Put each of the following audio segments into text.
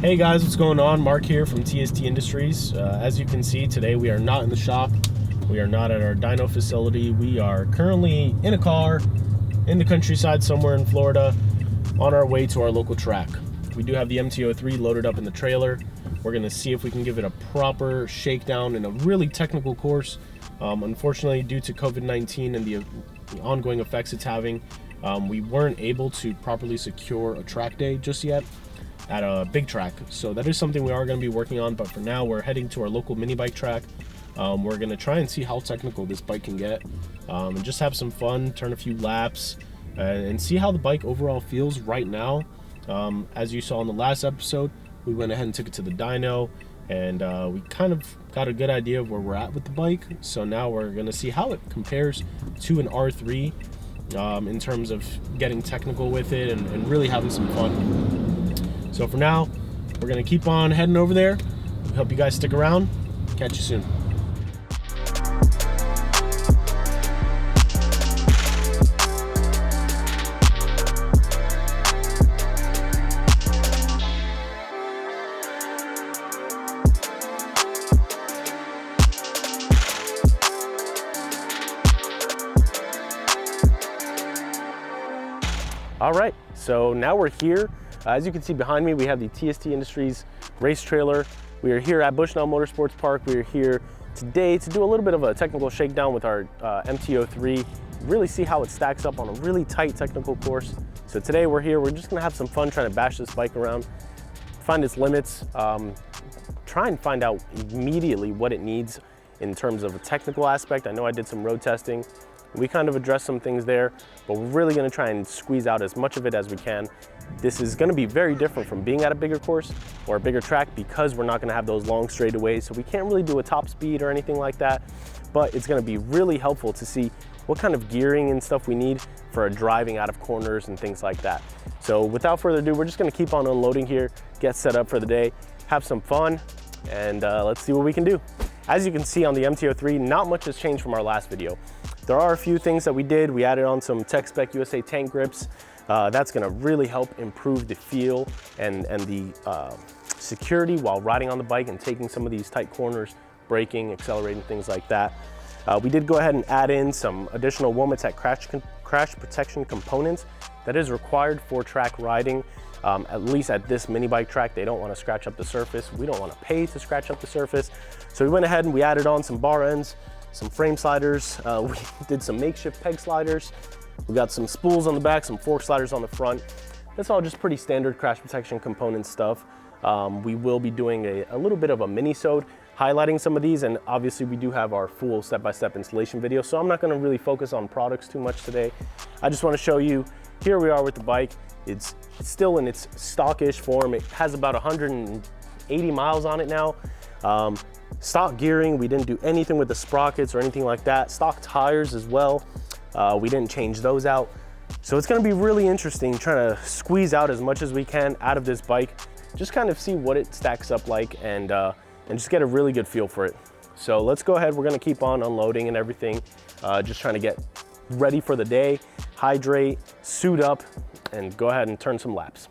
Hey guys, what's going on? Mark here from TSTindustries. As you can see, today we are not in the shop. We are not at our dyno facility. We are currently in a car in the countryside somewhere in Florida on our way to our local track. We do have the MT-03 loaded up in the trailer. We're going to see if we can give it a proper shakedown in a really technical course. Unfortunately, due to COVID-19 and the ongoing effects it's having, we weren't able to properly secure a track day just yet at a big track. So that is something we are going to be working on, but for now we're heading to our local mini bike track. We're going to try and see how technical this bike can get, and just have some fun, turn a few laps, and see how the bike overall feels right now. As you saw in the last episode, we went ahead and took it to the dyno, and we kind of got a good idea of where we're at with the bike. So now we're going to see how it compares to an R3 in terms of getting technical with it and really having some fun. So for now, we're going to keep on heading over there. Hope you guys stick around. Catch you soon. All right, so now we're here. As you can see behind me, we have the TSTindustries race trailer. We are here at Bushnell Motorsports Park. We are here today to do a little bit of a technical shakedown with our MT-03, really see how it stacks up on a really tight technical course. So today we're here, we're just gonna have some fun trying to bash this bike around, find its limits, try and find out immediately what it needs in terms of a technical aspect. I know I did some road testing. We kind of addressed some things there, but we're really gonna try and squeeze out as much of it as we can. This is gonna be very different from being at a bigger course or a bigger track because we're not gonna have those long straightaways, so we can't really do a top speed or anything like that, but it's gonna be really helpful to see what kind of gearing and stuff we need for driving out of corners and things like that. So without further ado, we're just gonna keep on unloading here, get set up for the day, have some fun, and let's see what we can do. As you can see on the MT-03, not much has changed from our last video. There are a few things that we did. We added on some Tech Spec USA tank grips. That's gonna really help improve the feel and the security while riding on the bike and taking some of these tight corners, braking, accelerating, things like that. We did go ahead and add in some additional Womatech crash protection components that is required for track riding. At least at this mini bike track, they don't want to scratch up the surface. We don't want to pay to scratch up the surface. So we went ahead and we added on some bar ends, some frame sliders. We did some makeshift peg sliders. We got some spools on the back, some fork sliders on the front. That's all just pretty standard crash protection component stuff. We will be doing a little bit of a mini-sode highlighting some of these, and obviously we do have our full step-by-step installation video, so I'm not gonna really focus on products too much today. I just wanna show you, here we are with the bike. It's still in its stockish form. It has about 180 miles on it now. Stock gearing, we didn't do anything with the sprockets or anything like that. Stock tires as well, we didn't change those out. So it's gonna be really interesting trying to squeeze out as much as we can out of this bike, just kind of see what it stacks up like and just get a really good feel for it. So let's go ahead, we're gonna keep on unloading and everything, just trying to get ready for the day, hydrate, suit up, and go ahead and turn some laps.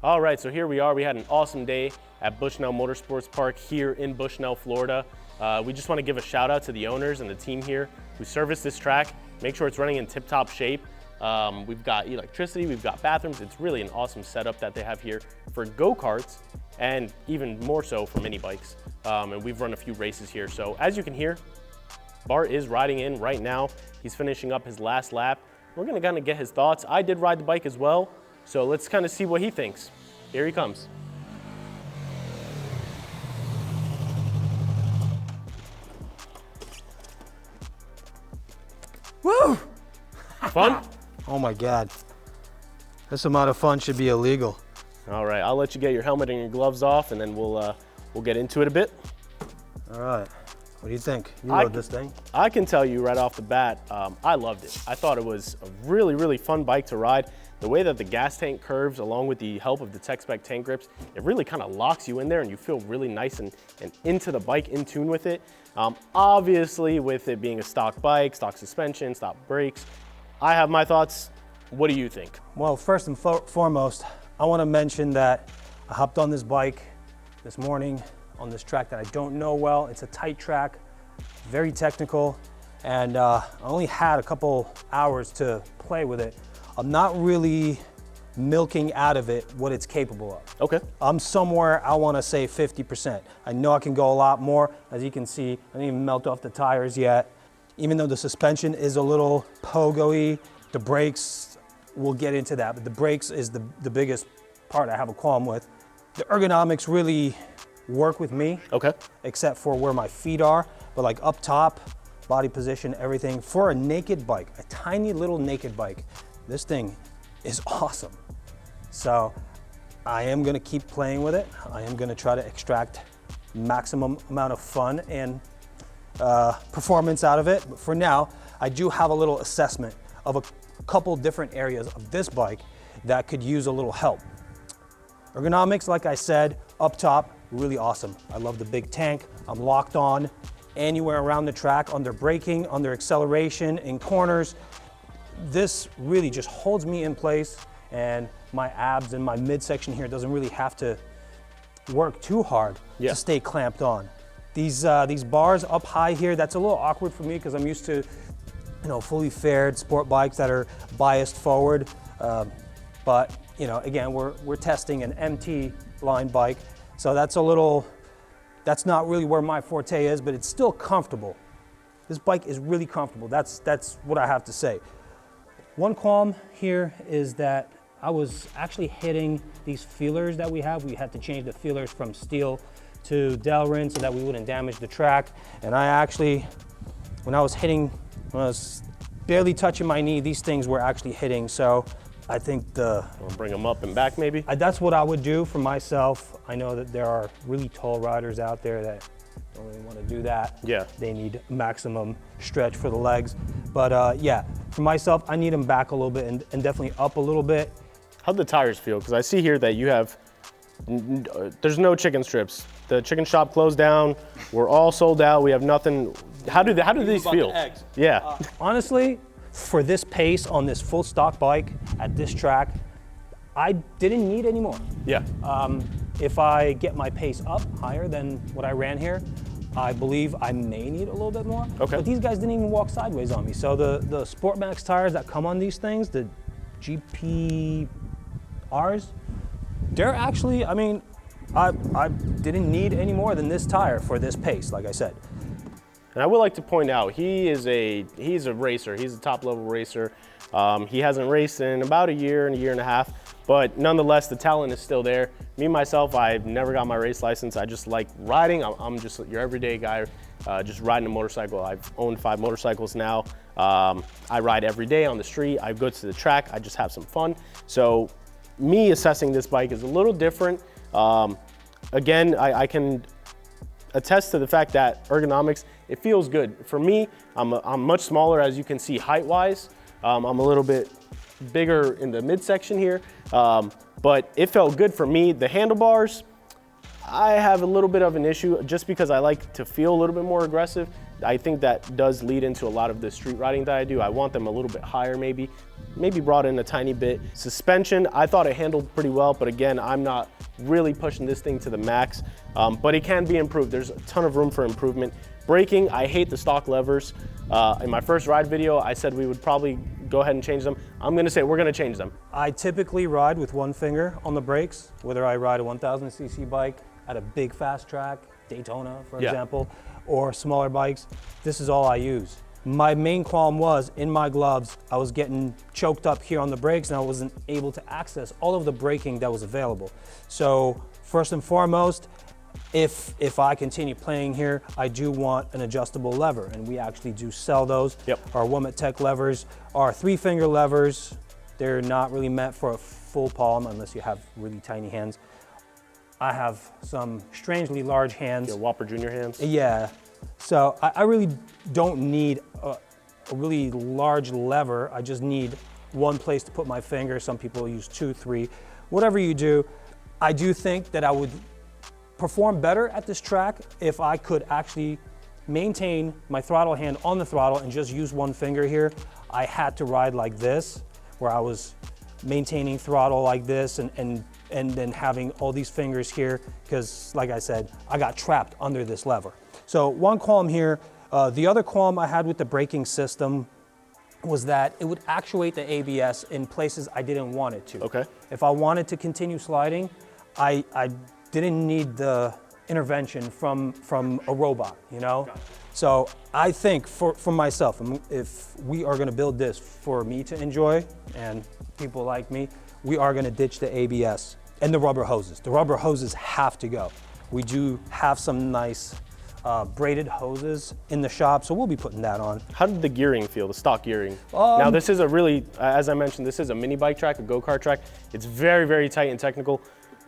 All right, so here we are. We had an awesome day at Bushnell Motorsports Park here in Bushnell, Florida. We just want to give a shout out to the owners and the team here who service this track. Make sure it's running in tip-top shape. We've got electricity, we've got bathrooms. It's really an awesome setup that they have here for go-karts and even more so for mini bikes. And we've run a few races here. So as you can hear, Bart is riding in right now. He's finishing up his last lap. We're gonna kind of get his thoughts. I did ride the bike as well, so let's kind of see what he thinks. Here he comes. Woo! Fun? Oh my God. This amount of fun should be illegal. All right, I'll let you get your helmet and your gloves off, and then we'll get into it a bit. All right. What do you think? You rode this thing? I can tell you right off the bat, I loved it. I thought it was a really, really fun bike to ride. The way that the gas tank curves, along with the help of the Tech Spec tank grips, it really kind of locks you in there and you feel really nice and into the bike, in tune with it. Obviously, with it being a stock bike, stock suspension, stock brakes, I have my thoughts. What do you think? Well, first and foremost, I want to mention that I hopped on this bike this morning on this track that I don't know well. It's a tight track, very technical, and I only had a couple hours to play with it. I'm not really milking out of it what it's capable of. Okay. I'm somewhere, I want to say 50%. I know I can go a lot more. As you can see, I didn't even melt off the tires yet. Even though the suspension is a little pogo-y, the brakes, we'll get into that, but the brakes is the biggest part I have a qualm with. The ergonomics really work with me, okay, except for where my feet are, but like up top, body position, everything. For a naked bike, a tiny little naked bike, this thing is awesome. So I am gonna keep playing with it. I am gonna try to extract maximum amount of fun and performance out of it. But for now, I do have a little assessment of a couple different areas of this bike that could use a little help. Ergonomics, like I said, up top, really awesome. I love the big tank. I'm locked on anywhere around the track, under braking, under acceleration, in corners. This really just holds me in place, and my abs and my midsection here doesn't really have to work too hard to stay clamped on. These bars up high here, that's a little awkward for me because I'm used to, fully fared sport bikes that are biased forward. But again, we're testing an MT line bike, so that's not really where my forte is, but it's still comfortable. This bike is really comfortable. That's what I have to say. One qualm here is that I was actually hitting these feelers that we have. We had to change the feelers from steel to Delrin so that we wouldn't damage the track. And I actually, when I was barely touching my knee, these things were actually hitting. So I think We'll bring them up and back maybe? That's what I would do for myself. I know that there are really tall riders out there that don't really want to do that. Yeah. They need maximum stretch for the legs. But yeah, for myself, I need them back a little bit and definitely up a little bit. How'd the tires feel? Because I see here that you have, there's no chicken strips. The chicken shop closed down. We're all sold out. We have nothing. How do these feel? Yeah. Honestly, for this pace on this full stock bike at this track, I didn't need any more. Yeah. If I get my pace up higher than what I ran here, I believe I may need a little bit more. Okay. But these guys didn't even walk sideways on me. So the Sportmax tires that come on these things, the GPRs, they're actually, I didn't need any more than this tire for this pace, like I said. And I would like to point out, he's a racer. He's a top level racer. He hasn't raced in about a year and a half, but nonetheless, the talent is still there. Me, myself, I've never got my race license. I just like riding. I'm just your everyday guy, just riding a motorcycle. I've owned 5 motorcycles now. I ride every day on the street. I go to the track. I just have some fun. So me assessing this bike is a little different. Again, I can attest to the fact that ergonomics, it feels good. For me, I'm much smaller, as you can see, height-wise. I'm a little bit bigger in the midsection here, but it felt good for me. The handlebars, I have a little bit of an issue just because I like to feel a little bit more aggressive. I think that does lead into a lot of the street riding that I do. I want them a little bit higher maybe brought in a tiny bit. Suspension, I thought it handled pretty well, but again, I'm not really pushing this thing to the max, but it can be improved. There's a ton of room for improvement. Braking, I hate the stock levers. In my first ride video, I said we would probably go ahead and change them. I'm gonna say we're gonna change them. I typically ride with one finger on the brakes, whether I ride a 1000cc bike at a big fast track, Daytona, for example, or smaller bikes. This is all I use. My main qualm was in my gloves, I was getting choked up here on the brakes and I wasn't able to access all of the braking that was available. So first and foremost, if I continue playing here, I do want an adjustable lever, and we actually do sell those. Our Womet levers are 3-finger levers. They're not really meant for a full palm unless you have really tiny hands. I have some strangely large hands. Your Whopper Junior hands? Yeah. So I really don't need a really large lever. I just need one place to put my finger. Some people use 2, 3, whatever you do. I do think that I would perform better at this track if I could actually maintain my throttle hand on the throttle and just use one finger here. I had to ride like this, where I was maintaining throttle like this and then having all these fingers here, because like I said, I got trapped under this lever. So one qualm here. The other qualm I had with the braking system was that it would actuate the ABS in places I didn't want it to. Okay. If I wanted to continue sliding, I didn't need the intervention from a robot, you know? Gotcha. So I think for myself, if we are gonna build this for me to enjoy and people like me, we are gonna ditch the ABS and the rubber hoses. The rubber hoses have to go. We do have some nice braided hoses in the shop, so we'll be putting that on. How did the gearing feel, the stock gearing? Now this is a really, as I mentioned, this is a mini bike track, a go-kart track. It's very, very tight and technical.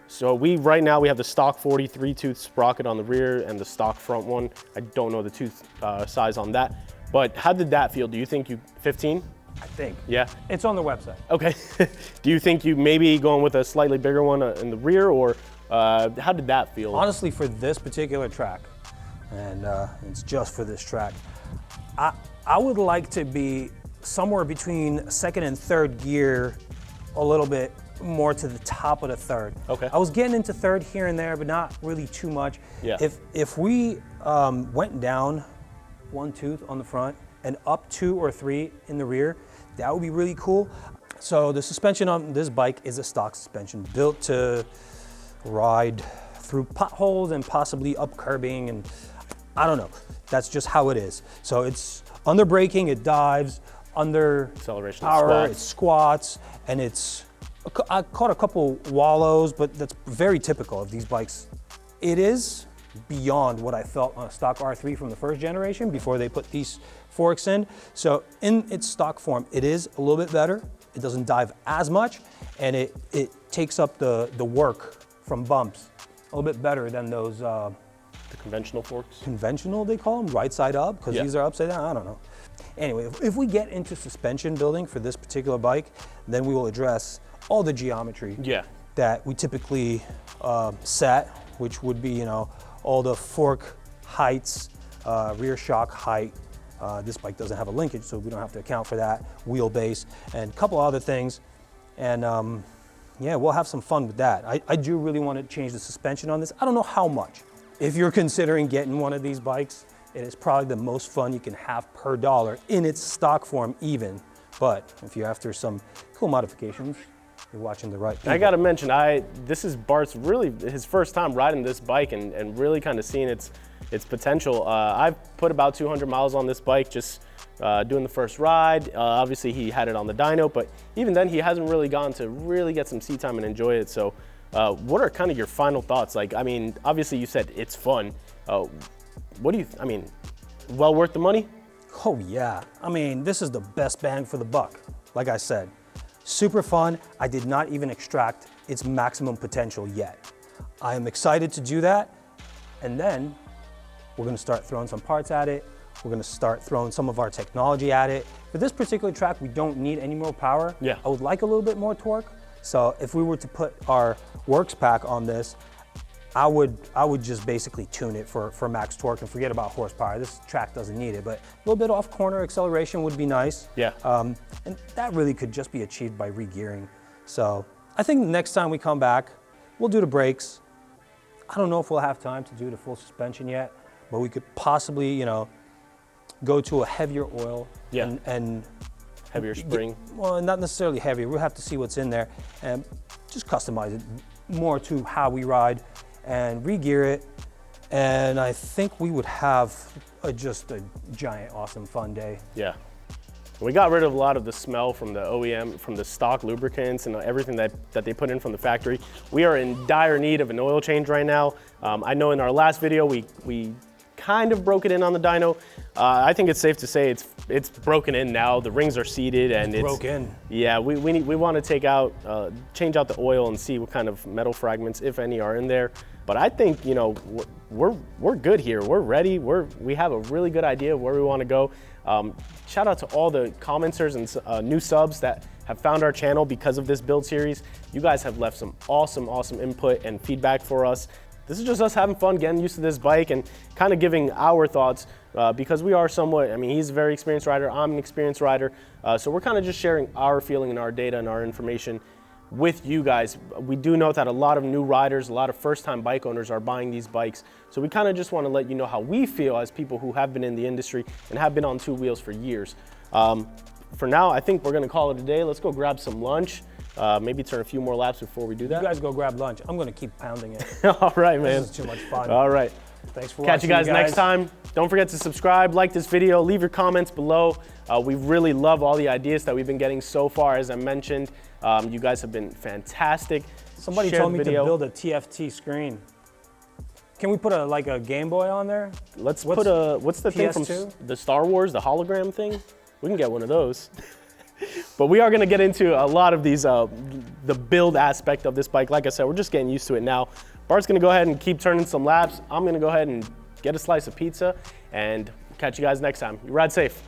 So right now we have the stock 43-tooth sprocket on the rear and the stock front one. I don't know the tooth size on that, but how did that feel? Do you think 15? I think. Yeah? It's on the website. Okay. Do you think you maybe going with a slightly bigger one in the rear, or how did that feel? Honestly, for this particular track, and it's just for this track, I would like to be somewhere between second and third gear, a little bit more to the top of the third. Okay. I was getting into third here and there, but not really too much. Yeah. If we went down one tooth on the front and up 2 or 3 in the rear, that would be really cool. So the suspension on this bike is a stock suspension built to ride through potholes and possibly up curbing, and I don't know. That's just how it is. So it's under braking, it dives, under acceleration, power, it squats, and I caught a couple wallows, but that's very typical of these bikes. It is beyond what I felt on a stock R3 from the first generation before they put these forks in. So in its stock form, it is a little bit better. It doesn't dive as much, and it takes up the work from bumps a little bit better than those the conventional forks? Conventional, they call them, right side up, because these are upside down, I don't know. Anyway, if we get into suspension building for this particular bike, then we will address all the geometry that we typically set, which would be, you know, all the fork heights, rear shock height. This bike doesn't have a linkage, so we don't have to account for that. Wheelbase and a couple other things. And yeah, we'll have some fun with that. I do really want to change the suspension on this. I don't know how much. If you're considering getting one of these bikes, it is probably the most fun you can have per dollar in its stock form even. But if you're after some cool modifications, you're watching the right people. I gotta mention, this is Bart's really his first time riding this bike and really kind of seeing its potential. I've put about 200 miles on this bike, just doing the first ride. Obviously he had it on the dyno, but even then he hasn't really gotten to really get some seat time and enjoy it. So what are kind of your final thoughts? Like, I mean, obviously you said it's fun. What do you, I mean, well worth the money? Oh yeah, I mean, this is the best bang for the buck. Like I said, super fun. I did not even extract its maximum potential yet. I am excited to do that. And then we're gonna start throwing some parts at it. We're gonna start throwing some of our technology at it. For this particular track, we don't need any more power. Yeah. I would like a little bit more torque. So if we were to put our works pack on this, I would just basically tune it for max torque and forget about horsepower. This track doesn't need it, but a little bit off corner acceleration would be nice. Yeah. And that really could just be achieved by re-gearing. So I think the next time we come back, we'll do the brakes. I don't know if we'll have time to do the full suspension yet, but we could possibly, you know, go to a heavier oil. Yeah. And Heavier spring. well, not necessarily heavier. We'll have to see what's in there and just customize it more to how we ride and re-gear it. And I think we would have just a giant, awesome, fun day. Yeah. We got rid of a lot of the smell from the OEM, from the stock lubricants and everything that they put in from the factory. We are in dire need of an oil change right now. I know in our last video, we kind of broke it in on the dyno. I think it's safe to say it's broken in now. The rings are seated and it's broke in. Yeah, we want to take out, change out the oil and see what kind of metal fragments, if any, are in there. But I think, you know, we're good here. We're ready. We have a really good idea of where we want to go. Shout out to all the commenters and new subs that have found our channel because of this build series. You guys have left some awesome input and feedback for us. This is just us having fun, getting used to this bike and kind of giving our thoughts because we are somewhat, I mean, he's a very experienced rider, I'm an experienced rider. So we're kind of just sharing our feeling and our data and our information with you guys. We do know that a lot of new riders, a lot of first-time bike owners are buying these bikes. So we kind of just want to let you know how we feel as people who have been in the industry and have been on two wheels for years. For now, I think we're going to call it a day. Let's go grab some lunch. Maybe turn a few more laps before we do that. You guys go grab lunch. I'm going to keep pounding it. All right, man. This is too much fun. All right. Thanks for Catch watching, you guys next time. Don't forget to subscribe, like this video, leave your comments below. We really love all the ideas that we've been getting so far. As I mentioned, you guys have been fantastic. Somebody Share told the me to video. build a TFT screen. Can we put like a Game Boy on there? Let's put a, what's the thing from PS2? the Star Wars, the hologram thing? We can get one of those. But we are going to get into a lot of these, the build aspect of this bike. Like I said, we're just getting used to it now. Bart's going to go ahead and keep turning some laps. I'm going to go ahead and get a slice of pizza and catch you guys next time. You ride safe.